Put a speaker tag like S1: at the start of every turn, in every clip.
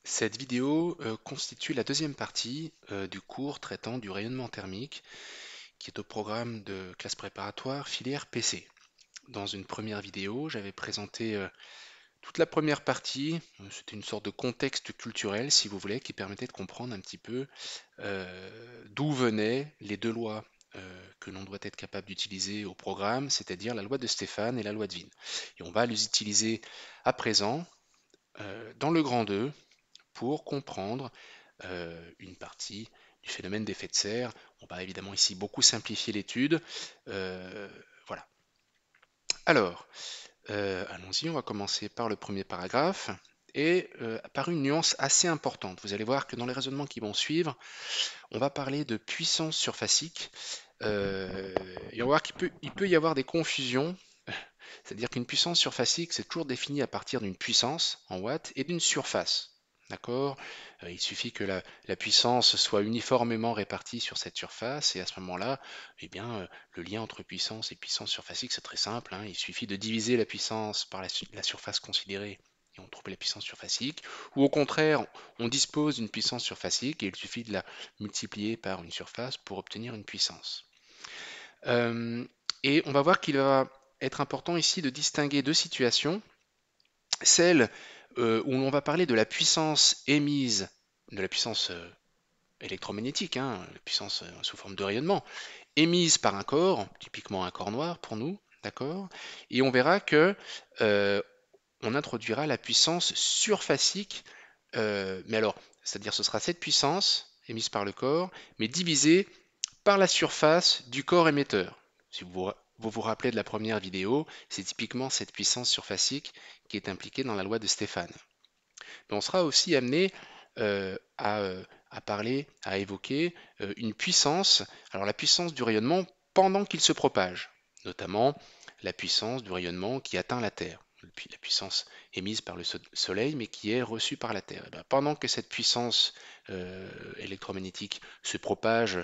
S1: Cette vidéo constitue la deuxième partie du cours traitant du rayonnement thermique qui est au programme de classe préparatoire filière PC. Dans une première vidéo, j'avais présenté toute la première partie, c'était une sorte de contexte culturel si vous voulez, qui permettait de comprendre un petit peu d'où venaient les deux lois que l'on doit être capable d'utiliser au programme, c'est-à-dire la loi de Stéphane et la loi de Wien. Et on va les utiliser à présent dans le grand 2 pour comprendre une partie du phénomène d'effet de serre. On va évidemment ici beaucoup simplifier l'étude. Euh, voilà. Alors, allons-y, on va commencer par le premier paragraphe et par une nuance assez importante. Vous allez voir que dans les raisonnements qui vont suivre, on va parler de puissance surfacique et on va voir qu'il peut y avoir des confusions. C'est-à-dire qu'une puissance surfacique, c'est toujours défini à partir d'une puissance en watts et d'une surface. D'accord? Il suffit que la puissance soit uniformément répartie sur cette surface, et à ce moment-là, eh bien, le lien entre puissance et puissance surfacique, c'est très simple, hein. Il suffit de diviser la puissance par la surface considérée, et on trouve la puissance surfacique. Ou au contraire, on dispose d'une puissance surfacique, et il suffit de la multiplier par une surface pour obtenir une puissance. Euh, et on va voir qu'il va être important ici de distinguer deux situations. Celle où l'on va parler de la puissance émise, de la puissance électromagnétique, hein, la puissance sous forme de rayonnement, émise par un corps, typiquement un corps noir pour nous, d'accord? Et on verra que euh, on introduira la puissance surfacique, mais alors, c'est-à-dire ce sera cette puissance émise par le corps, mais divisée par la surface du corps émetteur. Si vous rappelez de la première vidéo, c'est typiquement cette puissance surfacique qui est impliquée dans la loi de Stéphane. Mais on sera aussi amené à parler, à évoquer une puissance, alors la puissance du rayonnement pendant qu'il se propage, notamment la puissance du rayonnement qui atteint la Terre, puis la puissance émise par le Soleil mais qui est reçue par la Terre. Et bien, pendant que cette puissance électromagnétique se propage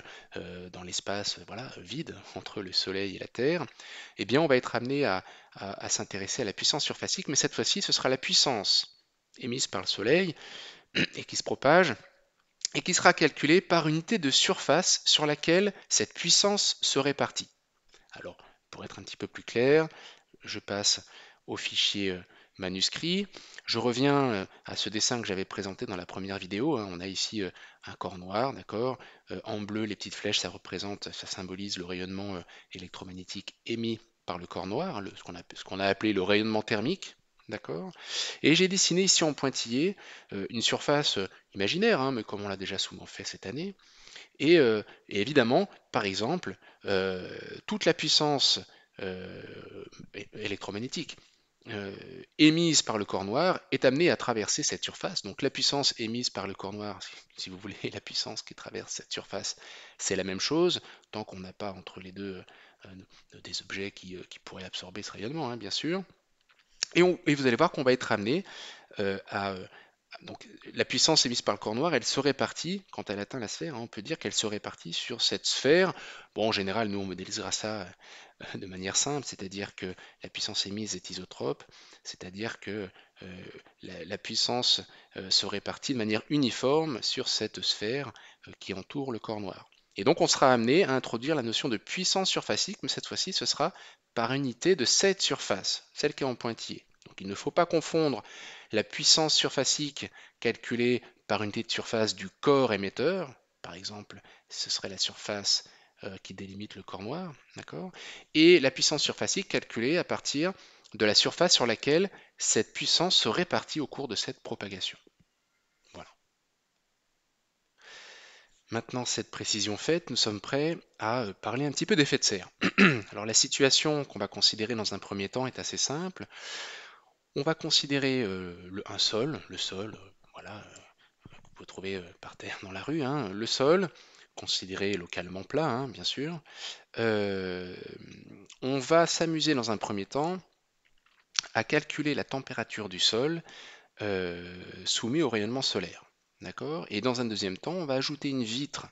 S1: dans l'espace voilà, vide entre le Soleil et la Terre, eh bien on va être amené à s'intéresser à la puissance surfacique, mais cette fois-ci ce sera la puissance émise par le Soleil et qui se propage et qui sera calculée par unité de surface sur laquelle cette puissance se répartit. Alors, pour être un petit peu plus clair, je passe au fichier manuscrit. Je reviens à ce dessin que j'avais présenté dans la première vidéo, hein. On a ici un corps noir, d'accord? En bleu, les petites flèches, ça représente, ça symbolise le rayonnement électromagnétique émis par le corps noir, ce qu'on a appelé le rayonnement thermique, d'accord? Et j'ai dessiné ici en pointillé une surface imaginaire, hein, mais comme on l'a déjà souvent fait cette année, et évidemment, par exemple, toute la puissance euh, électromagnétique euh, émise par le corps noir est amenée à traverser cette surface. Donc la puissance émise par le corps noir, si vous voulez, la puissance qui traverse cette surface, c'est la même chose, tant qu'on n'a pas entre les deux des objets qui pourraient absorber ce rayonnement, hein, bien sûr. Et vous allez voir qu'on va être amené à donc, la puissance émise par le corps noir, elle se répartit, quand elle atteint la sphère, hein, on peut dire qu'elle se répartit sur cette sphère. Bon, en général, nous, on modélisera ça de manière simple, c'est-à-dire que la puissance émise est isotrope, c'est-à-dire que la puissance se répartit de manière uniforme sur cette sphère qui entoure le corps noir. Et donc, on sera amené à introduire la notion de puissance surfacique, mais cette fois-ci, ce sera par unité de cette surface, celle qui est en pointillé. Donc, il ne faut pas confondre la puissance surfacique calculée par unité de surface du corps émetteur, par exemple, ce serait la surface qui délimite le corps noir, d'accord? Et la puissance surfacique calculée à partir de la surface sur laquelle cette puissance se répartit au cours de cette propagation. Voilà. Maintenant, cette précision faite, nous sommes prêts à parler un petit peu d'effet de serre. Alors, la situation qu'on va considérer dans un premier temps est assez simple. On va considérer un sol, le sol, voilà, vous pouvez trouver par terre dans la rue, hein, le sol, considéré localement plat, hein, bien sûr. Euh, on va s'amuser dans un premier temps à calculer la température du sol soumis au rayonnement solaire. D'accord? Et dans un deuxième temps, on va ajouter une vitre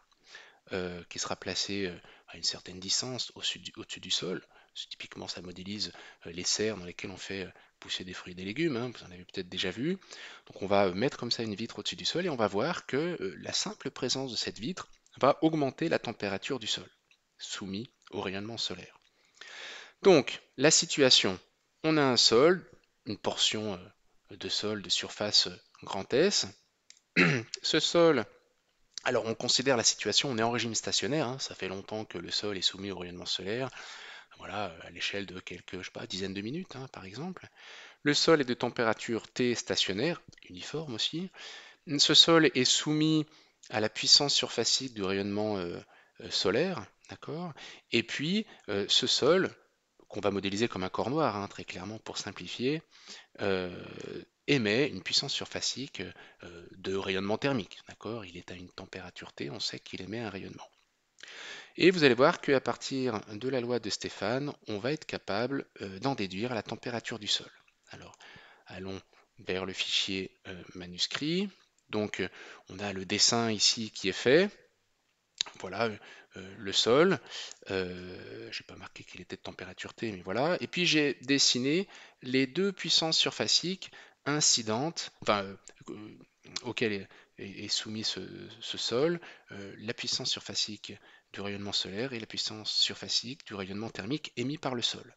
S1: qui sera placée à une certaine distance au-dessus du sol. Typiquement, ça modélise les serres dans lesquelles on fait pousser des fruits et des légumes, hein, vous en avez peut-être déjà vu. Donc on va mettre comme ça une vitre au-dessus du sol et on va voir que la simple présence de cette vitre va augmenter la température du sol, soumis au rayonnement solaire. Donc la situation, on a un sol, une portion de sol de surface grand S. Ce sol, alors on considère la situation, on est en régime stationnaire, hein, ça fait longtemps que le sol est soumis au rayonnement solaire, voilà, à l'échelle de quelques, je sais pas, dizaines de minutes, hein, par exemple. Le sol est de température T stationnaire, uniforme aussi. Ce sol est soumis à la puissance surfacique du rayonnement solaire, d'accord? Et puis, ce sol, qu'on va modéliser comme un corps noir, hein, très clairement pour simplifier, euh, émet une puissance surfacique de rayonnement thermique, d'accord? Il est à une température T, on sait qu'il émet un rayonnement. Et vous allez voir qu'à partir de la loi de Stéphane, on va être capable d'en déduire la température du sol. Alors, allons vers le fichier manuscrit. Donc, on a le dessin ici qui est fait. Voilà le sol. Je n'ai pas marqué qu'il était de température T, mais voilà. Et puis, j'ai dessiné les deux puissances surfaciques incidentes, enfin, auxquelles est soumis ce sol, la puissance surfacique du rayonnement solaire et la puissance surfacique du rayonnement thermique émis par le sol.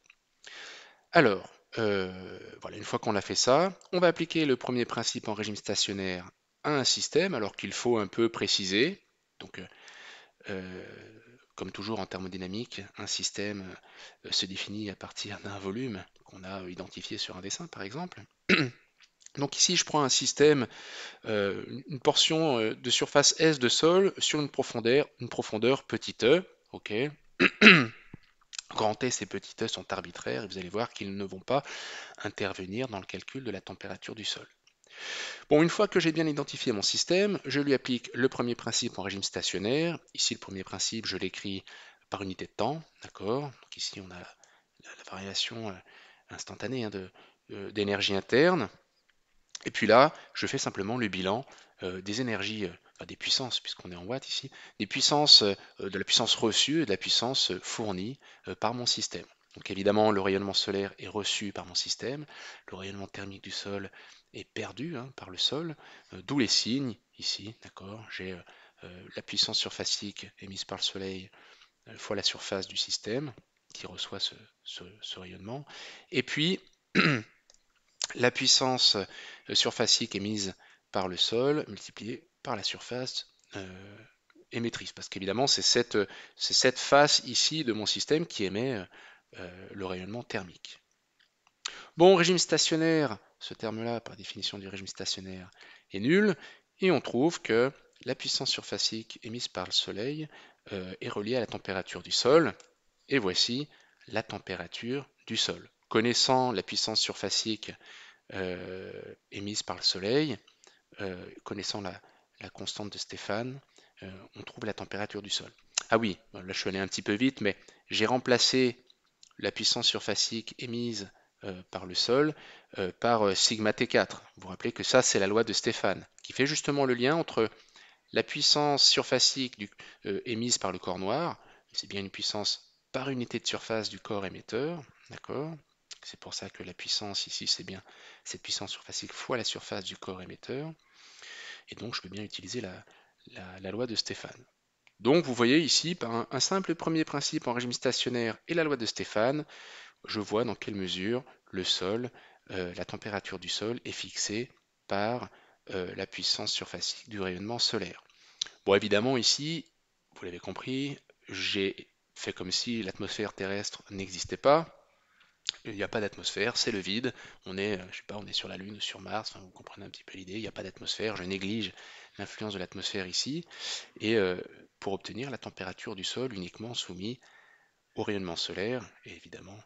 S1: Alors, voilà, une fois qu'on a fait ça, on va appliquer le premier principe en régime stationnaire à un système, alors qu'il faut un peu préciser. Donc, euh, comme toujours en thermodynamique, un système se définit à partir d'un volume qu'on a identifié sur un dessin, par exemple. Donc ici, je prends un système, une portion de surface S de sol sur une profondeur petit e, ok. Grand S et petit e sont arbitraires et vous allez voir qu'ils ne vont pas intervenir dans le calcul de la température du sol. Bon, une fois que j'ai bien identifié mon système, je lui applique le premier principe en régime stationnaire. Ici, le premier principe, je l'écris par unité de temps, d'accord? Donc ici, on a la variation instantanée, hein, d'énergie interne. Et puis là, je fais simplement le bilan des énergies, enfin des puissances, puisqu'on est en watts ici, des puissances, de la puissance reçue et de la puissance fournie par mon système. Donc évidemment, le rayonnement solaire est reçu par mon système, le rayonnement thermique du sol est perdu, hein, par le sol, d'où les signes ici, d'accord? J'ai la puissance surfacique émise par le soleil fois la surface du système qui reçoit ce rayonnement, et puis la puissance surfacique émise par le sol multipliée par la surface émettrice. Parce qu'évidemment, c'est cette face ici de mon système qui émet le rayonnement thermique. Bon, régime stationnaire, ce terme-là, par définition du régime stationnaire, est nul. Et on trouve que la puissance surfacique émise par le soleil est reliée à la température du sol. Et voici la température du sol. Connaissant la puissance surfacique émise par le soleil, connaissant la constante de Stéphane, on trouve la température du sol. Ah oui, là je suis allé un petit peu vite, mais j'ai remplacé la puissance surfacique émise par le sol par sigma T4. Vous vous rappelez que ça, c'est la loi de Stéphane, qui fait justement le lien entre la puissance surfacique émise par le corps noir, c'est bien une puissance par unité de surface du corps émetteur, d'accord? C'est pour ça que la puissance ici, c'est bien cette puissance surfacique fois la surface du corps émetteur. Et donc, je peux bien utiliser la loi de Stéphane. Donc, vous voyez ici, par un simple premier principe en régime stationnaire et la loi de Stéphane, je vois dans quelle mesure le sol, la température du sol est fixée par la puissance surfacique du rayonnement solaire. Bon, évidemment, ici, vous l'avez compris, j'ai fait comme si l'atmosphère terrestre n'existait pas. Il n'y a pas d'atmosphère, c'est le vide. On est, je sais pas, on est sur la Lune ou sur Mars, enfin, vous comprenez un petit peu l'idée. Il n'y a pas d'atmosphère, je néglige l'influence de l'atmosphère ici. Et pour obtenir la température du sol uniquement soumis au rayonnement solaire, et évidemment,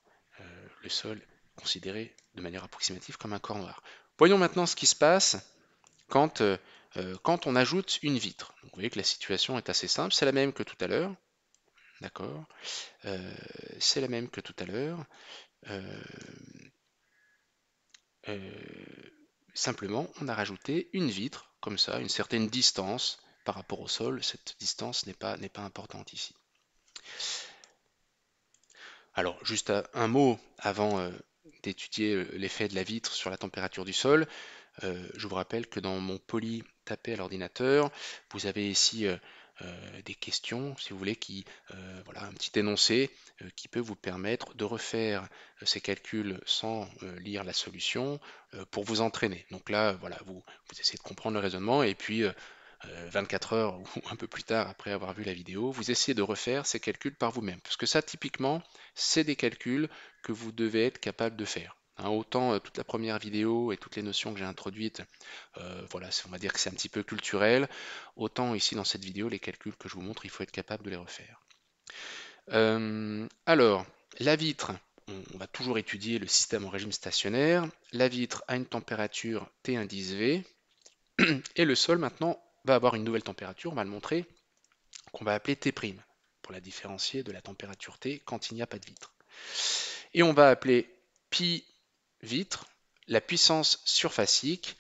S1: le sol considéré de manière approximative comme un corps noir. Voyons maintenant ce qui se passe quand, quand on ajoute une vitre. Donc, vous voyez que la situation est assez simple, c'est la même que tout à l'heure, d'accord? C'est la même que tout à l'heure. Euh, simplement, on a rajouté une vitre, comme ça, une certaine distance par rapport au sol. Cette distance n'est pas importante ici. Alors, juste un mot avant étudié l'effet de la vitre sur la température du sol. Je vous rappelle que dans mon poly tapé à l'ordinateur, vous avez ici des questions, si vous voulez, voilà, un petit énoncé qui peut vous permettre de refaire ces calculs sans lire la solution pour vous entraîner. Donc là, voilà, vous essayez de comprendre le raisonnement et puis 24 heures ou un peu plus tard après avoir vu la vidéo, vous essayez de refaire ces calculs par vous-même. Parce que ça, typiquement, c'est des calculs que vous devez être capable de faire. Hein, autant toute la première vidéo et toutes les notions que j'ai introduites, voilà, on va dire que c'est un petit peu culturel, autant ici dans cette vidéo, les calculs que je vous montre, il faut être capable de les refaire. Alors, la vitre, on va toujours étudier le système en régime stationnaire. La vitre a une température T indice V, et le sol maintenant va avoir une nouvelle température, on va le montrer, qu'on va appeler T', pour la différencier de la température T quand il n'y a pas de vitre. Et on va appeler pi vitre la puissance surfacique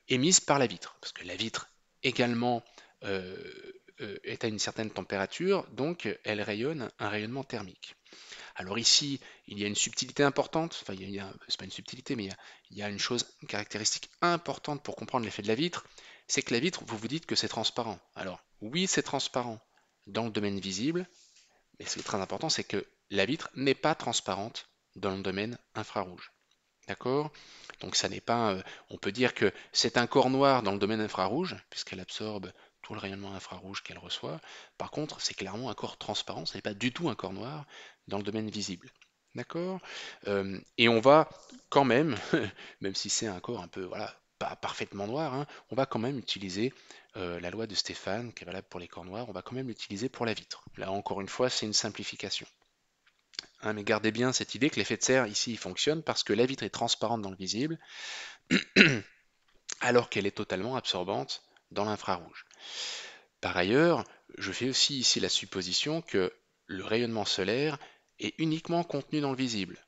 S1: émise par la vitre, parce que la vitre également est à une certaine température, donc elle rayonne un rayonnement thermique. Alors ici, il y a une subtilité importante, enfin c'est pas une subtilité, mais il y a une caractéristique importante pour comprendre l'effet de la vitre, c'est que la vitre, vous vous dites que c'est transparent. Alors oui, c'est transparent dans le domaine visible, mais ce qui est très important, c'est que la vitre n'est pas transparente dans le domaine infrarouge. D'accord? Donc ça n'est pas, on peut dire que c'est un corps noir dans le domaine infrarouge, puisqu'elle absorbe tout le rayonnement infrarouge qu'elle reçoit. Par contre, c'est clairement un corps transparent, ce n'est pas du tout un corps noir dans le domaine visible. D'accord? Et on va quand même, même si c'est un corps un peu, voilà, pas parfaitement noir, hein, on va quand même utiliser la loi de Stéphane, qui est valable pour les corps noirs, on va quand même l'utiliser pour la vitre. Là, encore une fois, c'est une simplification. Hein, mais gardez bien cette idée que l'effet de serre ici il fonctionne parce que la vitre est transparente dans le visible alors qu'elle est totalement absorbante dans l'infrarouge. Par ailleurs, je fais aussi ici la supposition que le rayonnement solaire est uniquement contenu dans le visible.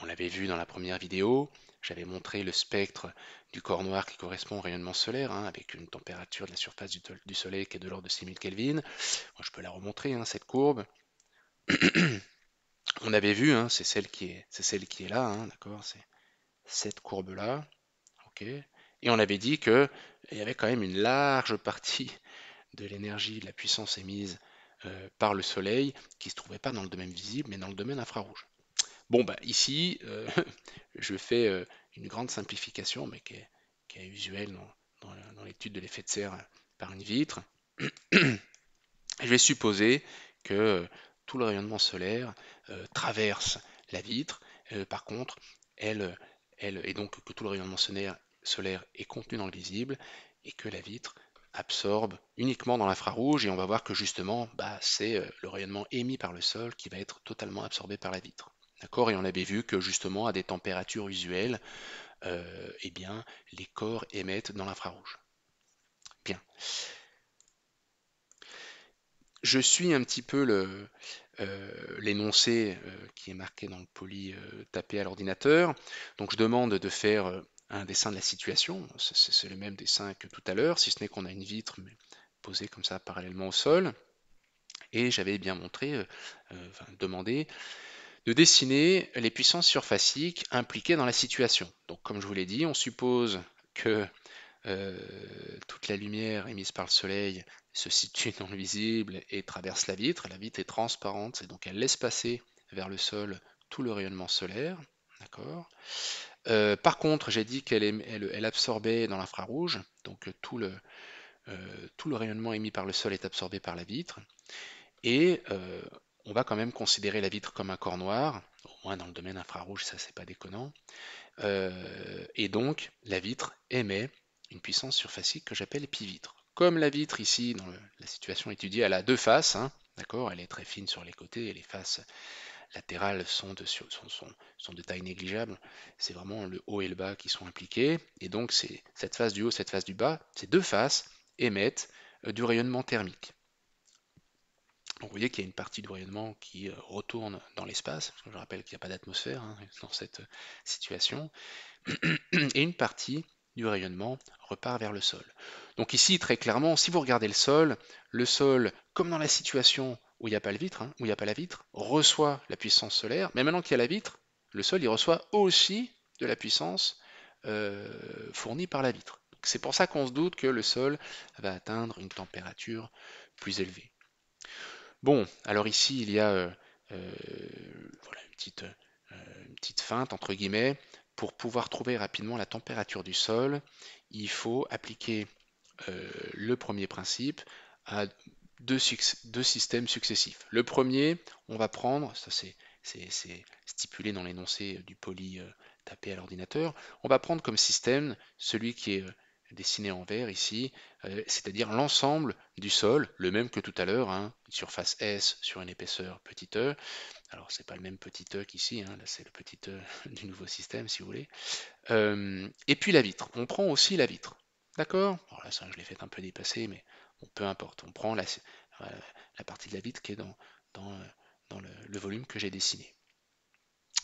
S1: On l'avait vu dans la première vidéo, j'avais montré le spectre du corps noir qui correspond au rayonnement solaire, hein, avec une température de la surface du Soleil qui est de l'ordre de 6000 Kelvin. Moi, je peux la remontrer, hein, cette courbe. On avait vu, hein, c'est celle qui est là, hein, d'accord, c'est cette courbe-là, ok. Et on avait dit qu'il y avait quand même une large partie de l'énergie, de la puissance émise par le Soleil qui ne se trouvait pas dans le domaine visible, mais dans le domaine infrarouge. Bon, bah ici, je fais une grande simplification, mais qui est usuelle dans l'étude de l'effet de serre par une vitre. Je vais supposer que tout le rayonnement solaire traverse la vitre. Par contre, et donc que tout le rayonnement solaire est contenu dans le visible et que la vitre absorbe uniquement dans l'infrarouge. Et on va voir que justement, bah, c'est le rayonnement émis par le sol qui va être totalement absorbé par la vitre. D'accord? Et on avait vu que justement, à des températures usuelles, eh bien, les corps émettent dans l'infrarouge. Bien. Je suis un petit peu l'énoncé qui est marqué dans le poly tapé à l'ordinateur. Donc je demande de faire un dessin de la situation. C'est le même dessin que tout à l'heure, si ce n'est qu'on a une vitre posée comme ça parallèlement au sol. Et j'avais bien demandé de dessiner les puissances surfaciques impliquées dans la situation. Donc comme je vous l'ai dit, on suppose que euh, toute la lumière émise par le soleil se situe dans le visible et traverse la vitre. La vitre est transparente et donc elle laisse passer vers le sol tout le rayonnement solaire. D'accord. Par contre, j'ai dit elle absorbait dans l'infrarouge, donc tout le rayonnement émis par le sol est absorbé par la vitre. Et on va quand même considérer la vitre comme un corps noir, au moins dans le domaine infrarouge, ça c'est pas déconnant. Et donc la vitre émet une puissance surfacique que j'appelle pi-vitre. Comme la vitre ici, dans la situation étudiée, elle a deux faces, hein, d'accord, elle est très fine sur les côtés et les faces latérales sont de taille négligeable. C'est vraiment le haut et le bas qui sont impliqués. Et donc c'est cette face du haut, cette face du bas, ces deux faces émettent du rayonnement thermique. Donc vous voyez qu'il y a une partie du rayonnement qui retourne dans l'espace, parce que je rappelle qu'il n'y a pas d'atmosphère hein, dans cette situation, et une partie du rayonnement repart vers le sol. Donc ici, très clairement, si vous regardez le sol, comme dans la situation où il n'y a pas le vitre, hein, où il n'y a pas la vitre, reçoit la puissance solaire, mais maintenant qu'il y a la vitre, le sol il reçoit aussi de la puissance fournie par la vitre. C'est pour ça qu'on se doute que le sol va atteindre une température plus élevée. Bon, alors ici il y a voilà, une petite feinte entre guillemets. Pour pouvoir trouver rapidement la température du sol, il faut appliquer le premier principe à deux systèmes successifs. Le premier, on va prendre, ça c'est stipulé dans l'énoncé du poly tapé à l'ordinateur, on va prendre comme système celui qui est dessiné en vert ici, c'est-à-dire l'ensemble du sol, le même que tout à l'heure, hein, une surface S sur une épaisseur petit e. Alors c'est pas le même petit e qu'ici, hein, là c'est le petit e du nouveau système si vous voulez. Et puis la vitre, on prend aussi la vitre. D'accord? Alors là, ça, je l'ai fait un peu dépasser, mais bon, peu importe. On prend la partie de la vitre qui est dans le volume que j'ai dessiné.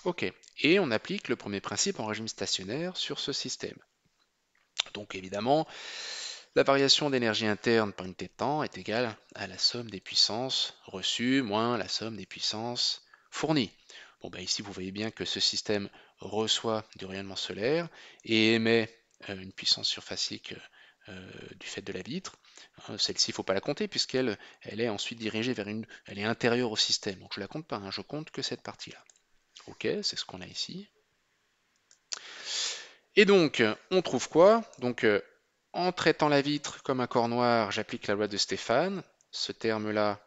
S1: Ok. Et on applique le premier principe en régime stationnaire sur ce système. Donc évidemment, la variation d'énergie interne par unité de temps est égale à la somme des puissances reçues moins la somme des puissances fournies. Bon, ben ici, vous voyez bien que ce système reçoit du rayonnement solaire et émet une puissance surfacique du fait de la vitre. Hein, celle-ci, il ne faut pas la compter puisqu'elle est ensuite dirigée vers elle est intérieure au système. Donc je ne la compte pas, hein, je compte que cette partie-là. Ok, c'est ce qu'on a ici. Et donc, on trouve quoi? Donc, en traitant la vitre comme un corps noir, j'applique la loi de Stéphane. Ce terme-là,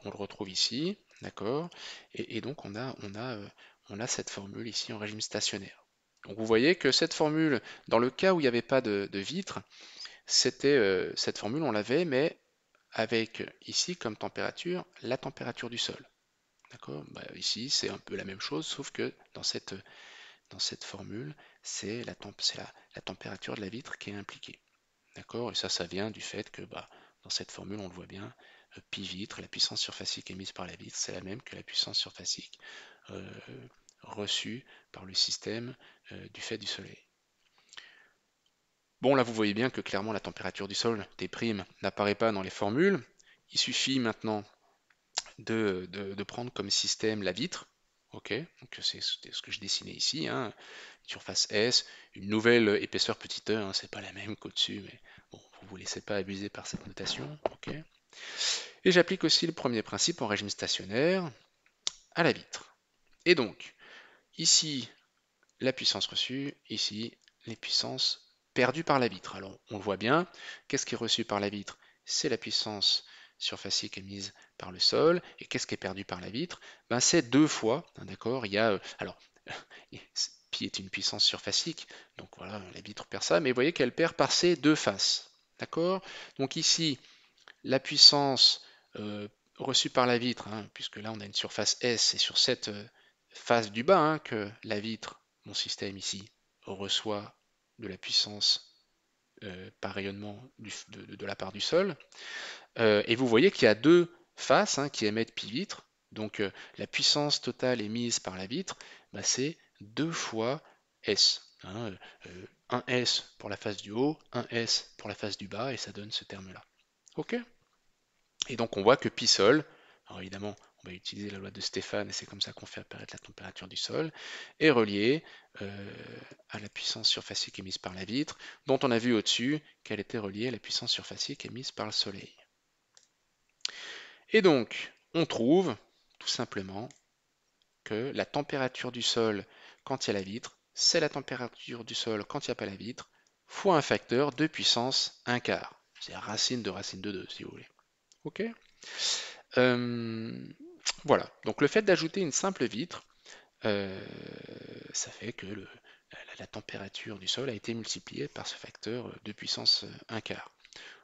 S1: on le retrouve ici, d'accord? Et donc, on a cette formule ici en régime stationnaire. Donc, vous voyez que cette formule, dans le cas où il n'y avait pas de vitre, cette formule, on l'avait, mais avec ici comme température, la température du sol. D'accord? Bah, ici, c'est un peu la même chose, sauf que dans cette formule, c'est la température de la vitre qui est impliquée. D'accord? Et ça vient du fait que bah, dans cette formule, on le voit bien, pi vitre, la puissance surfacique émise par la vitre, c'est la même que la puissance surfacique euh, reçue par le système du fait du Soleil. Bon, là, vous voyez bien que clairement la température du sol, T', n'apparaît pas dans les formules. Il suffit maintenant de prendre comme système la vitre. Ok, donc c'est ce que je dessinais ici, hein. Surface S, une nouvelle épaisseur petit e, hein, c'est pas la même qu'au-dessus, mais bon, vous vous laissez pas abuser par cette notation. Ok. Et j'applique aussi le premier principe en régime stationnaire à la vitre. Et donc, ici, la puissance reçue, ici, les puissances perdues par la vitre. Alors, on le voit bien, qu'est-ce qui est reçu par la vitre? C'est la puissance surfacique émise par le sol. Et qu'est-ce qui est perdu par la vitre? Ben, c'est deux fois, hein, d'accord? Il y a, alors, pi est une puissance surfacique, donc voilà, la vitre perd ça, mais vous voyez qu'elle perd par ses deux faces. D'accord? Donc ici, la puissance reçue par la vitre, hein, puisque là on a une surface S, c'est sur cette face du bas hein, que la vitre, mon système ici, reçoit de la puissance par rayonnement de la part du sol. Et vous voyez qu'il y a deux faces hein, qui émettent pi vitre, donc la puissance totale émise par la vitre, bah, c'est 2 fois S. Hein, 1 S pour la face du haut, 1 S pour la face du bas, et ça donne ce terme-là. Ok? Et donc on voit que pi sol, alors évidemment on va utiliser la loi de Stéphane et c'est comme ça qu'on fait apparaître la température du sol, est relié à la puissance surfacique émise par la vitre, dont on a vu au-dessus qu'elle était reliée à la puissance surfacique émise par le soleil. Et donc on trouve tout simplement que la température du sol quand il y a la vitre, c'est la température du sol quand il n'y a pas la vitre, fois un facteur de puissance 1 quart. C'est racine de 2 si vous voulez. Ok? Euh, voilà, donc le fait d'ajouter une simple vitre, euh, ça fait que la température du sol a été multipliée par ce facteur de puissance 1 quart.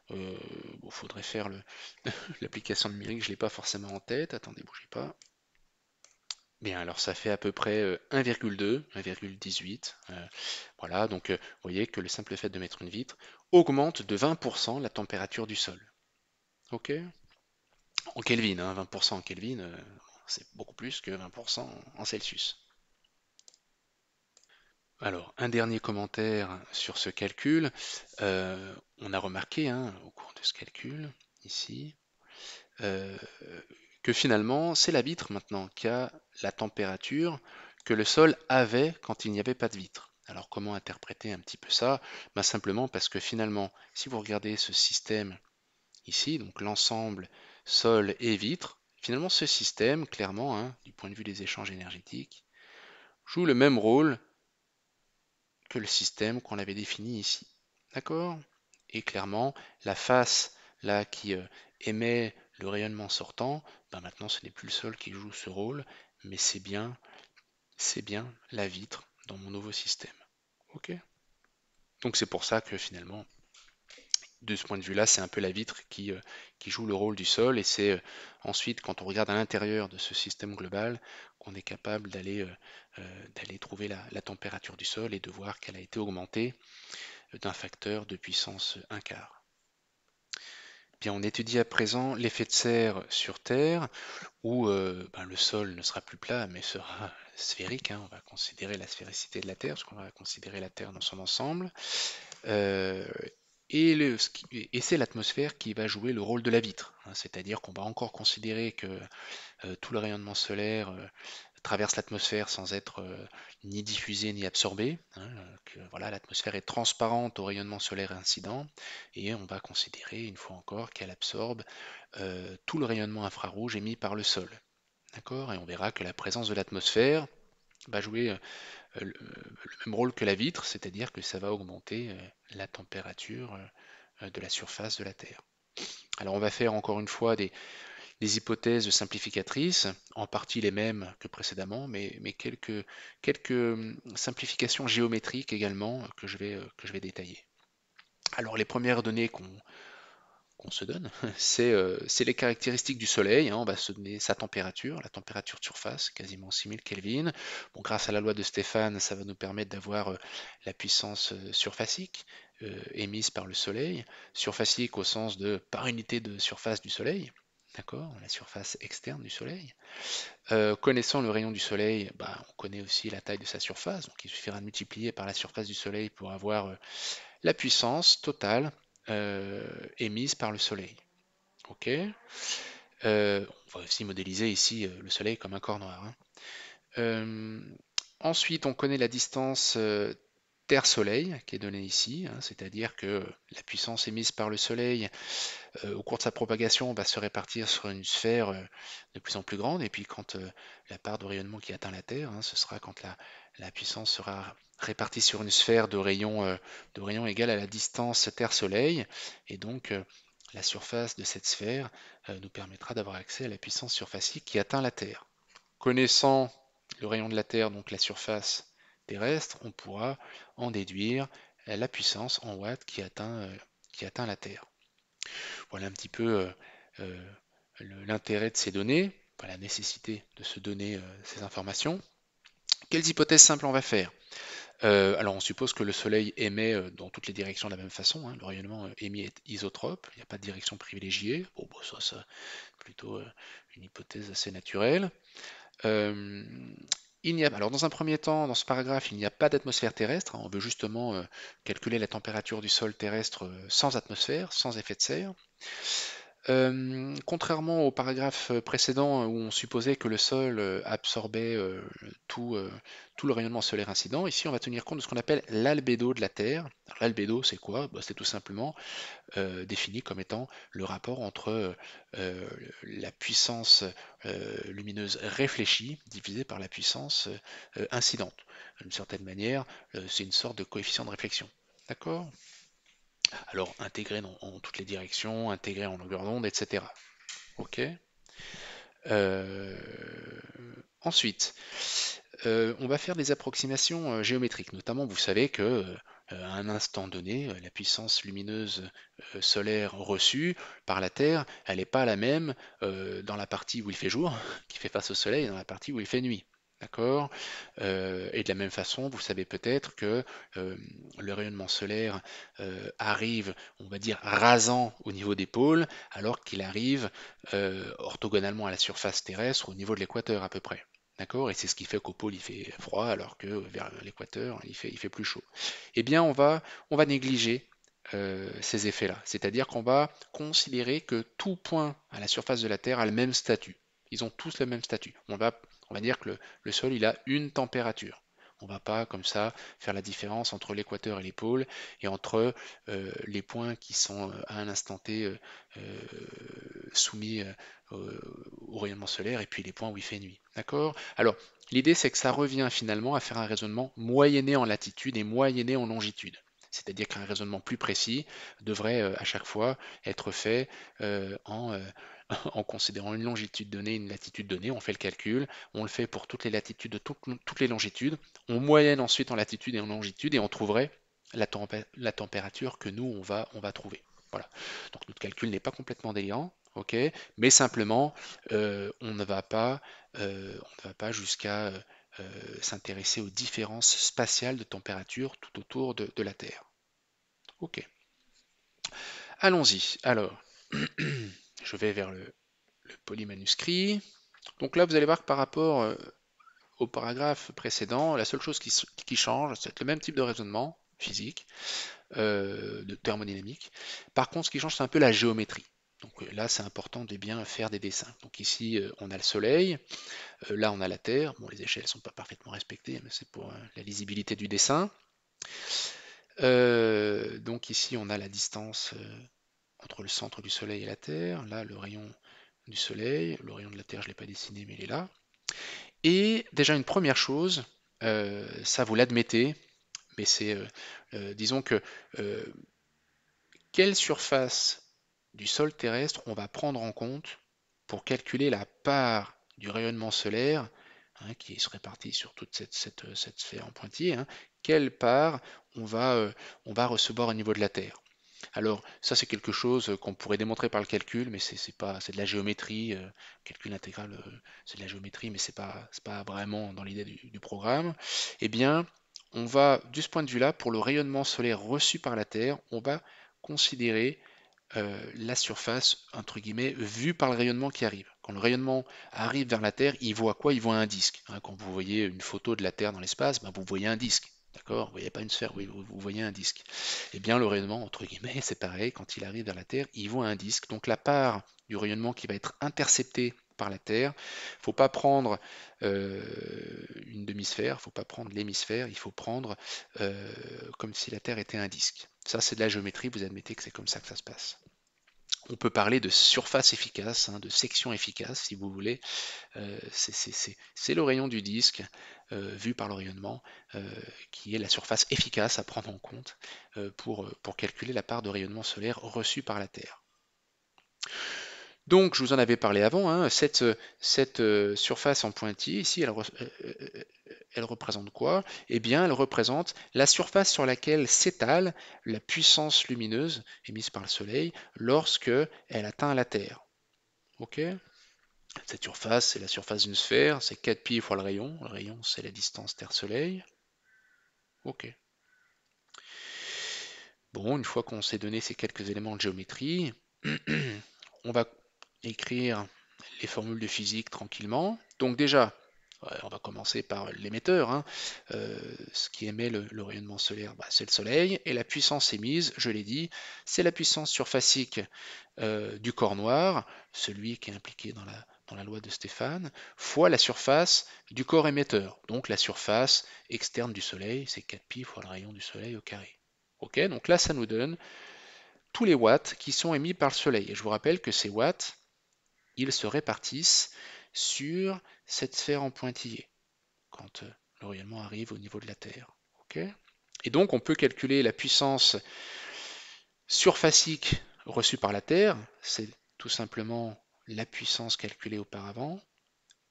S1: Bon, faudrait faire l'application numérique, je ne l'ai pas forcément en tête, attendez, bougez pas. Bien, alors ça fait à peu près 1,2, 1,18. Voilà, donc vous voyez que le simple fait de mettre une vitre augmente de 20% la température du sol. Ok? En Kelvin, hein, 20% en Kelvin, c'est beaucoup plus que 20% en Celsius. Alors, un dernier commentaire sur ce calcul. On a remarqué hein, au cours de ce calcul, ici, euh, que finalement, c'est la vitre maintenant qui a la température que le sol avait quand il n'y avait pas de vitre. Alors comment interpréter un petit peu ça? Ben, simplement parce que finalement, si vous regardez ce système ici, donc l'ensemble sol et vitre, finalement ce système, clairement, hein, du point de vue des échanges énergétiques, joue le même rôle que le système qu'on avait défini ici. D'accord? Et clairement, la face là qui émet le rayonnement sortant, ben maintenant ce n'est plus le sol qui joue ce rôle, mais c'est bien la vitre dans mon nouveau système. Ok? Donc c'est pour ça que finalement, de ce point de vue-là, c'est un peu la vitre qui joue le rôle du sol, et c'est ensuite, quand on regarde à l'intérieur de ce système global, qu'on est capable d'aller trouver la température du sol et de voir qu'elle a été augmentée d'un facteur de puissance 1 quart. Bien, on étudie à présent l'effet de serre sur Terre, où ben, le sol ne sera plus plat, mais sera sphérique, hein. On va considérer la sphéricité de la Terre, parce qu'on va considérer la Terre dans son ensemble. Euh, et c'est l'atmosphère qui va jouer le rôle de la vitre, hein. C'est-à-dire qu'on va encore considérer que tout le rayonnement solaire traverse l'atmosphère sans être ni diffusé ni absorbé, hein, que voilà, l'atmosphère est transparente au rayonnement solaire incident, et on va considérer une fois encore qu'elle absorbe tout le rayonnement infrarouge émis par le sol. D'accord? Et on verra que la présence de l'atmosphère va jouer le même rôle que la vitre, c'est-à-dire que ça va augmenter la température de la surface de la Terre. Alors on va faire encore une fois des hypothèses simplificatrices, en partie les mêmes que précédemment, mais quelques simplifications géométriques également que je vais détailler. Alors les premières données qu'on se donne, c'est les caractéristiques du Soleil, hein. On va se donner sa température, la température de surface, quasiment 6000 Kelvin. Bon, grâce à la loi de Stéphane, ça va nous permettre d'avoir la puissance surfacique émise par le Soleil, surfacique au sens de par unité de surface du Soleil. D'accord? La surface externe du Soleil. Connaissant le rayon du Soleil, bah, on connaît aussi la taille de sa surface, donc il suffira de multiplier par la surface du Soleil pour avoir la puissance totale euh, émise par le Soleil. Ok. On va aussi modéliser ici le Soleil comme un corps noir, hein. Euh, Ensuite, on connaît la distance Terre-Soleil qui est donnée ici, hein, c'est-à-dire que la puissance émise par le Soleil au cours de sa propagation va se répartir sur une sphère de plus en plus grande, et puis quand la part de rayonnement qui atteint la Terre, hein, ce sera quand la puissance sera répartie sur une sphère de rayon égal à la distance Terre-Soleil, et donc la surface de cette sphère nous permettra d'avoir accès à la puissance surfacique qui atteint la Terre. Connaissant le rayon de la Terre, donc la surface terrestre, on pourra en déduire la puissance en watts qui atteint la Terre. Voilà un petit peu l'intérêt de ces données, la nécessité de se donner ces informations. Quelles hypothèses simples on va faire? Alors on suppose que le Soleil émet dans toutes les directions de la même façon, hein. Le rayonnement émis est isotrope, il n'y a pas de direction privilégiée. Bon, bah, ça c'est plutôt une hypothèse assez naturelle. Euh, alors dans un premier temps, dans ce paragraphe, il n'y a pas d'atmosphère terrestre, hein. On veut justement calculer la température du sol terrestre sans atmosphère, sans effet de serre. Contrairement au paragraphe précédent où on supposait que le sol absorbait tout, tout le rayonnement solaire incident, ici on va tenir compte de ce qu'on appelle l'albédo de la Terre. L'albédo, c'est quoi? Bah, c'est tout simplement défini comme étant le rapport entre la puissance lumineuse réfléchie divisée par la puissance incidente. D'une certaine manière, c'est une sorte de coefficient de réflexion. D'accord? Alors intégré en toutes les directions, intégré en longueur d'onde, etc. Ok. Euh, Ensuite, on va faire des approximations géométriques. Notamment, vous savez que à un instant donné, la puissance lumineuse solaire reçue par la Terre, elle n'est pas la même dans la partie où il fait jour, qui fait face au Soleil, et dans la partie où il fait nuit. D'accord? Et de la même façon, vous savez peut-être que le rayonnement solaire arrive, on va dire, rasant au niveau des pôles, alors qu'il arrive orthogonalement à la surface terrestre au niveau de l'équateur à peu près. D'accord? Et c'est ce qui fait qu'au pôle il fait froid, alors que vers l'équateur il fait plus chaud. Eh bien, on va négliger ces effets-là. C'est-à-dire qu'on va considérer que tout point à la surface de la Terre a le même statut. Ils ont tous le même statut. On va dire que le Sol, il a une température. On ne va pas comme ça faire la différence entre l'équateur et les pôles et entre les points qui sont à un instant T soumis au rayonnement solaire et puis les points où il fait nuit. D'accord? Alors, l'idée c'est que ça revient finalement à faire un raisonnement moyenné en latitude et moyenné en longitude. C'est-à-dire qu'un raisonnement plus précis devrait à chaque fois être fait en considérant une longitude donnée, une latitude donnée. On fait le calcul, on le fait pour toutes les latitudes de toutes les longitudes. On moyenne ensuite en latitude et en longitude et on trouverait la température que nous, on va trouver. Voilà. Donc notre calcul n'est pas complètement délirant, ok, mais simplement, on ne va pas jusqu'à s'intéresser aux différences spatiales de température tout autour de la Terre. Ok, allons-y. Alors, je vais vers le polymanuscrit. Donc là, vous allez voir que par rapport au paragraphe précédent, la seule chose qui change, c'est le même type de raisonnement physique, de thermodynamique. Par contre, ce qui change, c'est un peu la géométrie. Donc là, c'est important de bien faire des dessins. Donc ici, on a le Soleil, là, on a la Terre. Bon, les échelles ne sont pas parfaitement respectées, mais c'est pour la lisibilité du dessin. Donc ici, on a la distance entre le centre du Soleil et la Terre. Là, le rayon du Soleil, le rayon de la Terre, je ne l'ai pas dessiné, mais il est là. Et déjà, une première chose, ça vous l'admettez, mais c'est, disons que, euh, quelle surface du sol terrestre on va prendre en compte pour calculer la part du rayonnement solaire qui se répartit sur toute cette sphère en pointillé, quelle part on va recevoir au niveau de la Terre. Alors, ça, c'est quelque chose qu'on pourrait démontrer par le calcul, mais c'est de la géométrie. Calcul intégral, c'est de la géométrie, mais c'est pas vraiment dans l'idée du programme. Eh bien, on va, de ce point de vue-là, pour le rayonnement solaire reçu par la Terre, on va considérer la surface, entre guillemets, vue par le rayonnement qui arrive. Quand le rayonnement arrive vers la Terre, il voit quoi? Il voit un disque. Quand vous voyez une photo de la Terre dans l'espace, ben, vous voyez un disque. D'accord? Vous voyez pas une sphère, vous voyez un disque. Eh bien, le rayonnement, entre guillemets, c'est pareil. Quand il arrive vers la Terre, il voit un disque. Donc la part du rayonnement qui va être interceptée par la Terre, il ne faut pas prendre une demi-sphère, il ne faut pas prendre l'hémisphère, il faut prendre comme si la Terre était un disque. Ça, c'est de la géométrie, vous admettez que c'est comme ça que ça se passe. On peut parler de surface efficace, de section efficace, si vous voulez. C'est le rayon du disque vu par le rayonnement qui est la surface efficace à prendre en compte pour calculer la part de rayonnement solaire reçue par la Terre. Donc, je vous en avais parlé avant, cette surface en pointillé, ici, elle représente quoi? Eh bien, elle représente la surface sur laquelle s'étale la puissance lumineuse émise par le Soleil lorsque elle atteint la Terre. Ok? Cette surface, c'est la surface d'une sphère, c'est 4π fois le rayon. Le rayon, c'est la distance Terre-Soleil. Ok. Bon, une fois qu'on s'est donné ces quelques éléments de géométrie, on va écrire les formules de physique tranquillement. Donc déjà, on va commencer par l'émetteur. Ce qui émet le rayonnement solaire, c'est le Soleil. Et la puissance émise, je l'ai dit, c'est la puissance surfacique du corps noir, celui qui est impliqué dans la loi de Stéphane, fois la surface du corps émetteur. Donc la surface externe du Soleil, c'est 4π fois le rayon du Soleil au carré. Ok, donc là, ça nous donne tous les watts qui sont émis par le Soleil. Et je vous rappelle que ces watts, ils se répartissent sur cette sphère en pointillé quand le rayonnement arrive au niveau de la Terre. Okay, et donc on peut calculer la puissance surfacique reçue par la Terre, c'est tout simplement la puissance calculée auparavant,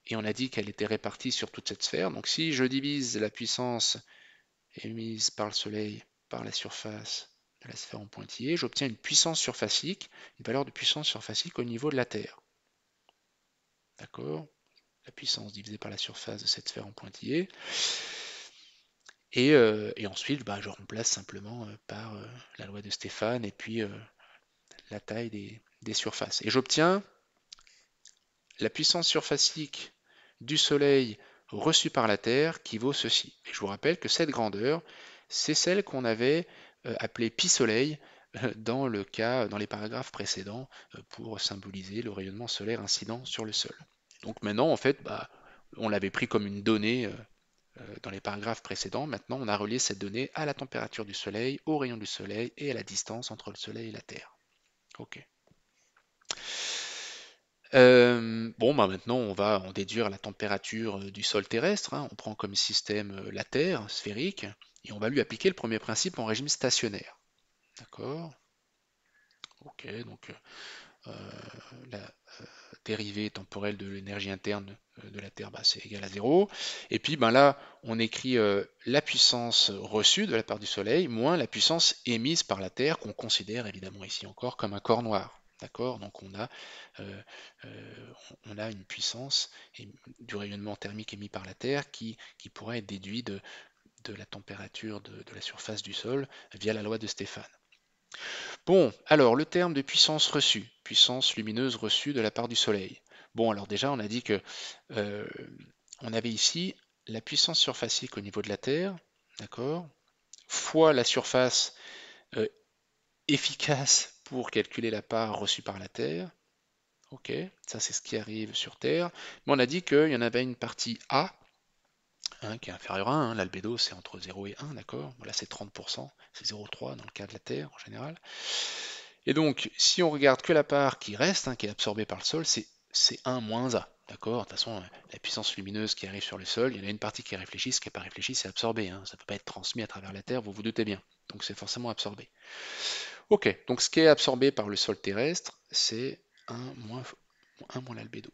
S1: et on a dit qu'elle était répartie sur toute cette sphère. Donc si je divise la puissance émise par le Soleil par la surface de la sphère en pointillé, j'obtiens une puissance surfacique, une valeur de puissance surfacique au niveau de la Terre. D'accord? La puissance divisée par la surface de cette sphère en pointillé. Et ensuite, je remplace simplement par la loi de Stéphane et puis la taille des surfaces. Et j'obtiens la puissance surfacique du Soleil reçue par la Terre qui vaut ceci. Et je vous rappelle que cette grandeur, c'est celle qu'on avait appelée pi Soleil dans les paragraphes précédents pour symboliser le rayonnement solaire incident sur le sol. Donc maintenant, en fait, on l'avait pris comme une donnée dans les paragraphes précédents. Maintenant, on a relié cette donnée à la température du Soleil, au rayon du Soleil et à la distance entre le Soleil et la Terre. Ok. Bon, bah maintenant, on va en déduire la température du sol terrestre, hein. On prend comme système la Terre sphérique et on va lui appliquer le premier principe en régime stationnaire. D'accord? Ok, donc euh, la dérivée temporelle de l'énergie interne de la Terre, bah, c'est égal à 0. Et puis ben là, on écrit la puissance reçue de la part du Soleil moins la puissance émise par la Terre, qu'on considère évidemment ici encore comme un corps noir. D'accord? Donc euh, on a une puissance du rayonnement thermique émis par la Terre qui pourrait être déduit de la température de la surface du sol via la loi de Stéphane. Bon, alors le terme de puissance reçue, puissance lumineuse reçue de la part du Soleil. Bon, alors déjà, on a dit que euh, on avait ici la puissance surfacique au niveau de la Terre, d'accord, fois la surface euh, efficace pour calculer la part reçue par la Terre. Ok, ça c'est ce qui arrive sur Terre. Mais on a dit qu'il y en avait une partie A, hein, qui est inférieure à 1, hein. L'albédo c'est entre 0 et 1, d'accord. Bon, là c'est 30%, c'est 0,3 dans le cas de la Terre en général. Et donc, si on regarde que la part qui reste, hein, qui est absorbée par le sol, c'est 1 moins A. D'accord? De toute façon, la puissance lumineuse qui arrive sur le sol, il y en a une partie qui réfléchit, ce qui n'est pas réfléchi, c'est absorbé, hein. Ça ne peut pas être transmis à travers la Terre, vous vous doutez bien. Donc c'est forcément absorbé. Ok, donc ce qui est absorbé par le sol terrestre, c'est 1 moins l'albédo.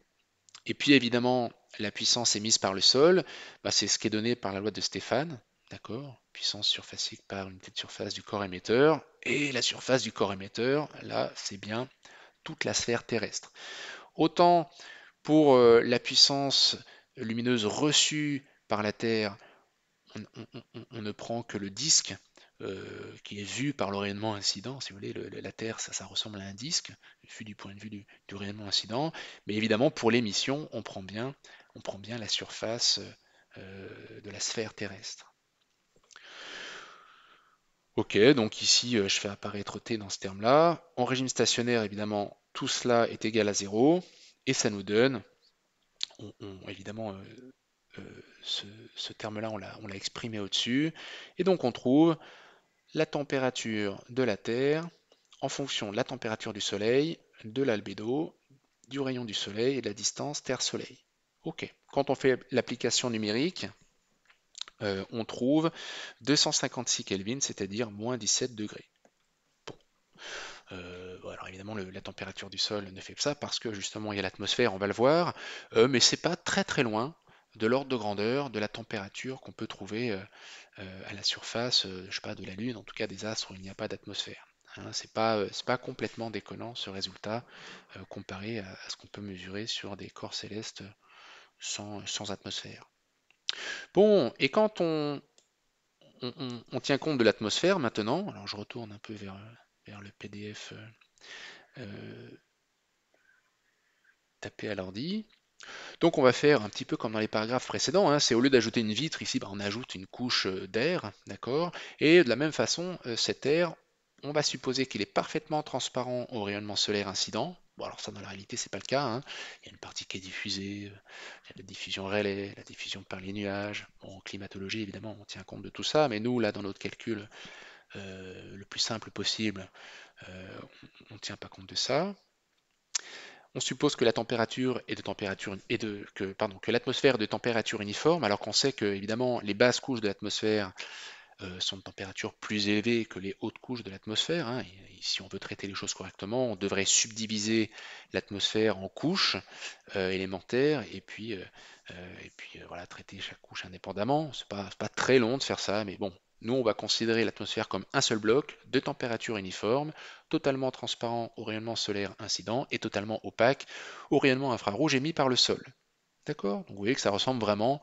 S1: Et puis évidemment, la puissance émise par le sol, bah, c'est ce qui est donné par la loi de Stéphane, d'accord? Puissance surfacique par unité de surface du corps émetteur. Et la surface du corps émetteur, là, c'est bien toute la sphère terrestre. Autant pour la puissance lumineuse reçue par la Terre, on ne prend que le disque qui est vu par le rayonnement incident. Si vous voulez, la Terre, ça ressemble à un disque, vu du point de vue du rayonnement incident. Mais évidemment, pour l'émission, on prend bien la surface de la sphère terrestre. Ok, donc ici, je fais apparaître T dans ce terme-là. En régime stationnaire, évidemment, tout cela est égal à 0. Et ça nous donne, évidemment, ce terme-là, on l'a exprimé au-dessus. Et donc, on trouve la température de la Terre en fonction de la température du Soleil, de l'albédo, du rayon du Soleil et de la distance Terre-Soleil. Ok. Quand on fait l'application numérique, on trouve 256 Kelvin, c'est-à-dire moins 17 degrés. Bon. Bon, alors évidemment, la température du sol ne fait que ça parce que justement il y a l'atmosphère, on va le voir, mais c'est pas très très loin de l'ordre de grandeur de la température qu'on peut trouver à la surface, je sais pas, de la Lune, en tout cas des astres où il n'y a pas d'atmosphère. Hein. C'est pas complètement déconnant ce résultat comparé à ce qu'on peut mesurer sur des corps célestes sans atmosphère. Bon, et quand on tient compte de l'atmosphère maintenant, alors je retourne un peu vers le PDF tapé à l'ordi. Donc on va faire un petit peu comme dans les paragraphes précédents, hein, c'est au lieu d'ajouter une vitre ici, bah, on ajoute une couche d'air, d'accord? Et de la même façon, cet air, on va supposer qu'il est parfaitement transparent au rayonnement solaire incident. Bon alors ça dans la réalité c'est pas le cas, hein. Il y a une partie qui est diffusée, il y a la diffusion relais, la diffusion par les nuages. Bon, en climatologie évidemment on tient compte de tout ça, mais nous là dans notre calcul le plus simple possible, on ne tient pas compte de ça. On suppose que la température est de température que l'atmosphère est de température uniforme, alors qu'on sait que évidemment les basses couches de l'atmosphère sont de température plus élevée que les hautes couches de l'atmosphère, hein. Et si on veut traiter les choses correctement, on devrait subdiviser l'atmosphère en couches élémentaires voilà, traiter chaque couche indépendamment. C'est pas très long de faire ça, mais bon, nous on va considérer l'atmosphère comme un seul bloc de température uniforme, totalement transparent au rayonnement solaire incident et totalement opaque au rayonnement infrarouge émis par le sol. D'accord? Donc vous voyez que ça ressemble vraiment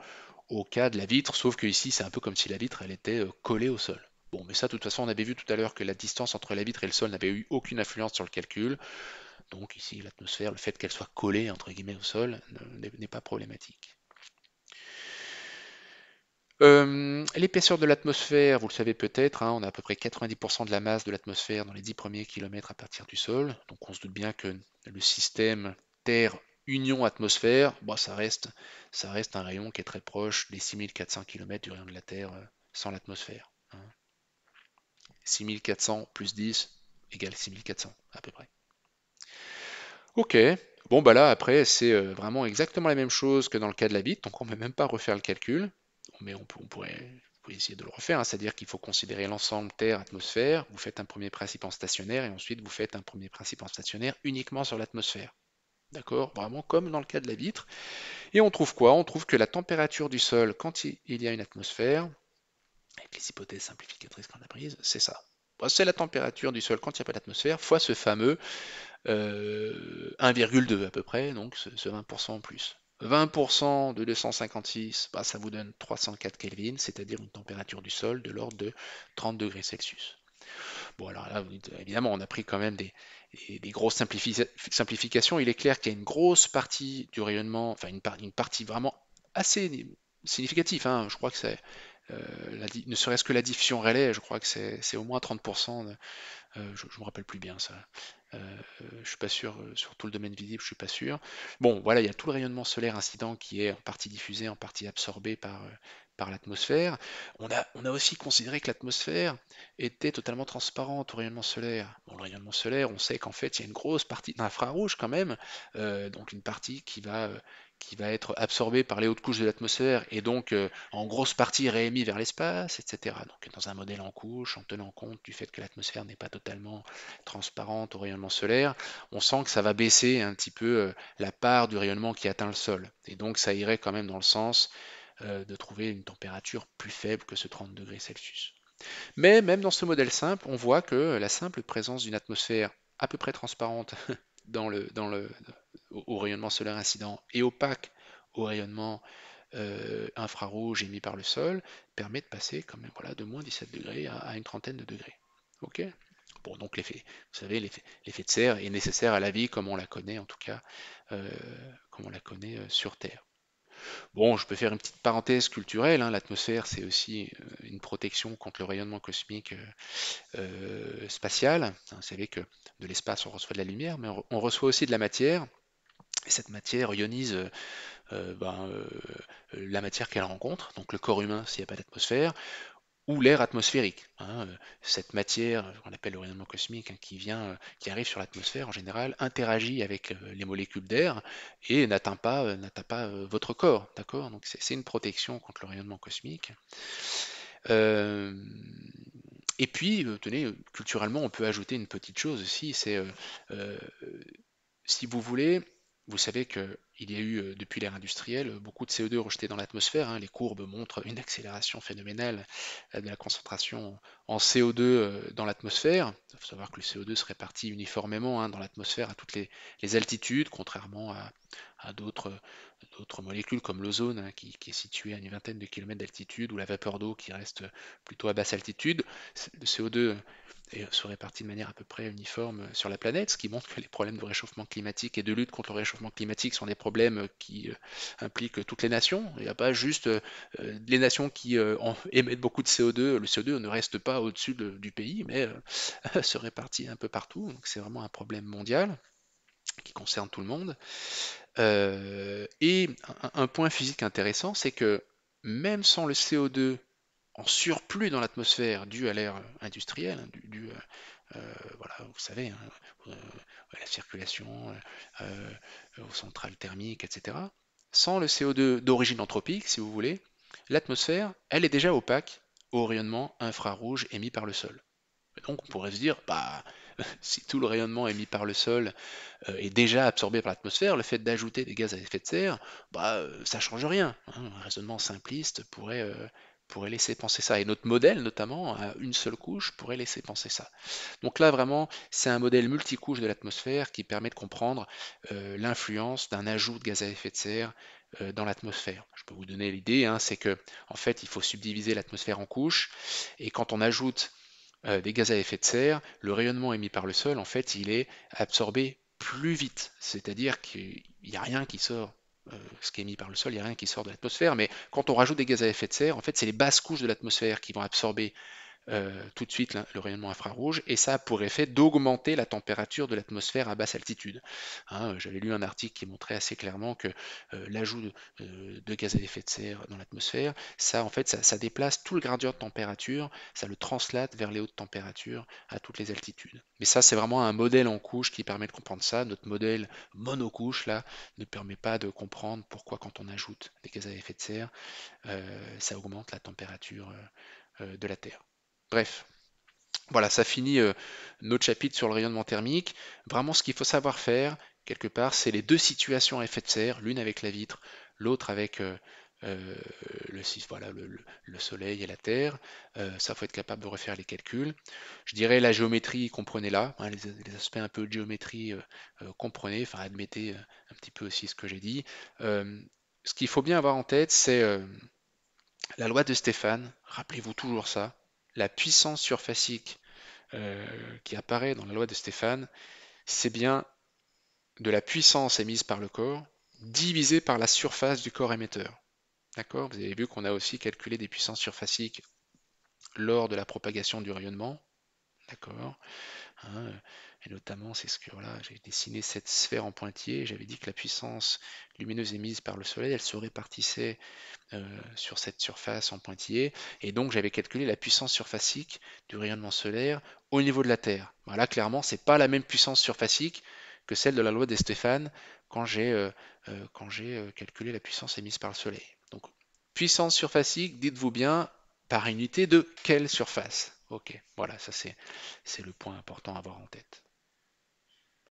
S1: au cas de la vitre, sauf que ici c'est un peu comme si la vitre elle était collée au sol. Bon, mais ça, de toute façon, on avait vu tout à l'heure que la distance entre la vitre et le sol n'avait eu aucune influence sur le calcul. Donc ici, l'atmosphère, le fait qu'elle soit collée entre guillemets au sol, n'est pas problématique. L'épaisseur de l'atmosphère, vous le savez peut-être, hein, on a à peu près 90% de la masse de l'atmosphère dans les 10 premiers kilomètres à partir du sol. Donc on se doute bien que le système Terre union atmosphère, bon, ça reste un rayon qui est très proche des 6400 km du rayon de la Terre sans l'atmosphère, hein. 6400 plus 10 égale 6400 à peu près. Ok, bon bah là après c'est vraiment exactement la même chose que dans le cas de la bite, donc on ne peut même pas refaire le calcul, mais vous pourrait essayer de le refaire, hein. C'est-à-dire qu'il faut considérer l'ensemble Terre-atmosphère, vous faites un premier principe en stationnaire et ensuite vous faites un premier principe en stationnaire uniquement sur l'atmosphère. D'accord? Vraiment comme dans le cas de la vitre. Et on trouve quoi? On trouve que la température du sol quand il y a une atmosphère, avec les hypothèses simplificatrices qu'on a prises, c'est ça. Bon, c'est la température du sol quand il n'y a pas d'atmosphère fois ce fameux 1,2 à peu près, donc ce 20% en plus. 20% de 256, bah, ça vous donne 304 Kelvin, c'est-à-dire une température du sol de l'ordre de 30 degrés Celsius. Bon, alors là, évidemment, on a pris quand même des grosses simplifications. Il est clair qu'il y a une grosse partie du rayonnement, enfin une partie vraiment assez significative, hein. Je crois que c'est, ne serait-ce que la diffusion relais, je crois que c'est au moins 30%. Je ne me rappelle plus bien ça. Je suis pas sûr, sur tout le domaine visible, je suis pas sûr. Bon, voilà, il y a tout le rayonnement solaire incident qui est en partie diffusé, en partie absorbé par l'atmosphère. On a aussi considéré que l'atmosphère était totalement transparente au rayonnement solaire. Bon, le rayonnement solaire, on sait qu'en fait, il y a une grosse partie d'infrarouge quand même, donc une partie qui va être absorbée par les hautes couches de l'atmosphère et donc en grosse partie réémis vers l'espace, etc. Donc dans un modèle en couche, en tenant compte du fait que l'atmosphère n'est pas totalement transparente au rayonnement solaire, on sent que ça va baisser un petit peu la part du rayonnement qui atteint le sol. Et donc ça irait quand même dans le sens de trouver une température plus faible que ce 30 degrés Celsius. Mais même dans ce modèle simple, on voit que la simple présence d'une atmosphère à peu près transparente au rayonnement solaire incident et opaque au rayonnement infrarouge émis par le sol permet de passer quand même voilà, de moins 17 degrés à une trentaine de degrés. Ok. Bon, donc l'effet, vous savez, l'effet de serre est nécessaire à la vie comme on la connaît en tout cas, euh, comme on la connaît sur Terre. Bon, je peux faire une petite parenthèse culturelle, hein. L'atmosphère, c'est aussi une protection contre le rayonnement cosmique spatial. Vous savez que de l'espace, on reçoit de la lumière, mais on reçoit aussi de la matière. Et cette matière ionise la matière qu'elle rencontre, donc le corps humain s'il n'y a pas d'atmosphère, ou l'air atmosphérique, hein. Cette matière qu'on appelle le rayonnement cosmique, hein, qui arrive sur l'atmosphère en général, interagit avec les molécules d'air et n'atteint pas votre corps, d'accord? Donc c'est une protection contre le rayonnement cosmique. Euh, et puis, tenez, culturellement, on peut ajouter une petite chose aussi, c'est euh, si vous voulez, vous savez qu'il y a eu, depuis l'ère industrielle, beaucoup de CO2 rejeté dans l'atmosphère, hein. Les courbes montrent une accélération phénoménale de la concentration en CO2 dans l'atmosphère. Il faut savoir que le CO2 se répartit uniformément, hein, dans l'atmosphère à toutes les altitudes, contrairement à d'autres molécules comme l'ozone, hein, qui est situé à une vingtaine de kilomètres d'altitude, ou la vapeur d'eau qui reste plutôt à basse altitude. Le CO2 se répartit de manière à peu près uniforme sur la planète, ce qui montre que les problèmes de réchauffement climatique et de lutte contre le réchauffement climatique sont des problèmes qui impliquent toutes les nations. Il n'y a pas juste les nations qui émettent beaucoup de CO2. Le CO2 ne reste pas au-dessus du pays, mais se répartit un peu partout. Donc c'est vraiment un problème mondial qui concerne tout le monde. Et un point physique intéressant, c'est que même sans le CO2 en surplus dans l'atmosphère dû à l'ère industrielle, hein, voilà, vous savez, hein, à la circulation, aux centrales thermiques, etc. Sans le CO2 d'origine anthropique, si vous voulez, l'atmosphère, elle est déjà opaque au rayonnement infrarouge émis par le sol. Et donc on pourrait se dire, bah, si tout le rayonnement émis par le sol est déjà absorbé par l'atmosphère, le fait d'ajouter des gaz à effet de serre, bah, ça change rien, hein. Un raisonnement simpliste pourrait laisser penser ça. Et notre modèle, notamment, à une seule couche, pourrait laisser penser ça. Donc là, vraiment, c'est un modèle multicouche de l'atmosphère qui permet de comprendre l'influence d'un ajout de gaz à effet de serre dans l'atmosphère. Je peux vous donner l'idée, hein, c'est que en fait, il faut subdiviser l'atmosphère en couches, et quand on ajoute des gaz à effet de serre, le rayonnement émis par le sol, en fait, il est absorbé plus vite. C'est-à-dire qu'il n'y a rien qui sort, ce qui est émis par le sol, il n'y a rien qui sort de l'atmosphère, mais quand on rajoute des gaz à effet de serre, en fait, c'est les basses couches de l'atmosphère qui vont absorber tout de suite le rayonnement infrarouge, et ça a pour effet d'augmenter la température de l'atmosphère à basse altitude. Hein, j'avais lu un article qui montrait assez clairement que l'ajout de gaz à effet de serre dans l'atmosphère, ça en fait ça déplace tout le gradient de température, ça le translate vers les hautes températures à toutes les altitudes. Mais ça c'est vraiment un modèle en couche qui permet de comprendre ça. Notre modèle monocouche là ne permet pas de comprendre pourquoi quand on ajoute des gaz à effet de serre, ça augmente la température de la Terre. Bref, voilà, ça finit notre chapitre sur le rayonnement thermique. Vraiment, ce qu'il faut savoir faire, quelque part, c'est les deux situations à effet de serre, l'une avec la vitre, l'autre avec euh, voilà, le Soleil et la Terre. Ça, faut être capable de refaire les calculs. Je dirais la géométrie, comprenez-la, hein, les aspects un peu de géométrie, comprenez, enfin admettez un petit peu aussi ce que j'ai dit. Euh, Ce qu'il faut bien avoir en tête, c'est la loi de Stéphane, rappelez-vous toujours ça, la puissance surfacique qui apparaît dans la loi de Stéphane, c'est bien de la puissance émise par le corps divisée par la surface du corps émetteur. D'accord? Vous avez vu qu'on a aussi calculé des puissances surfaciques lors de la propagation du rayonnement. D'accord? Hein, et notamment, c'est ce que voilà, j'ai dessiné cette sphère en pointillé. J'avais dit que la puissance lumineuse émise par le Soleil, elle se répartissait sur cette surface en pointillé, et donc j'avais calculé la puissance surfacique du rayonnement solaire au niveau de la Terre. Voilà, clairement, c'est pas la même puissance surfacique que celle de la loi de Stéphane quand j'ai calculé la puissance émise par le Soleil. Donc, puissance surfacique, dites-vous bien, par unité de quelle surface? Ok, voilà, ça c'est le point important à avoir en tête.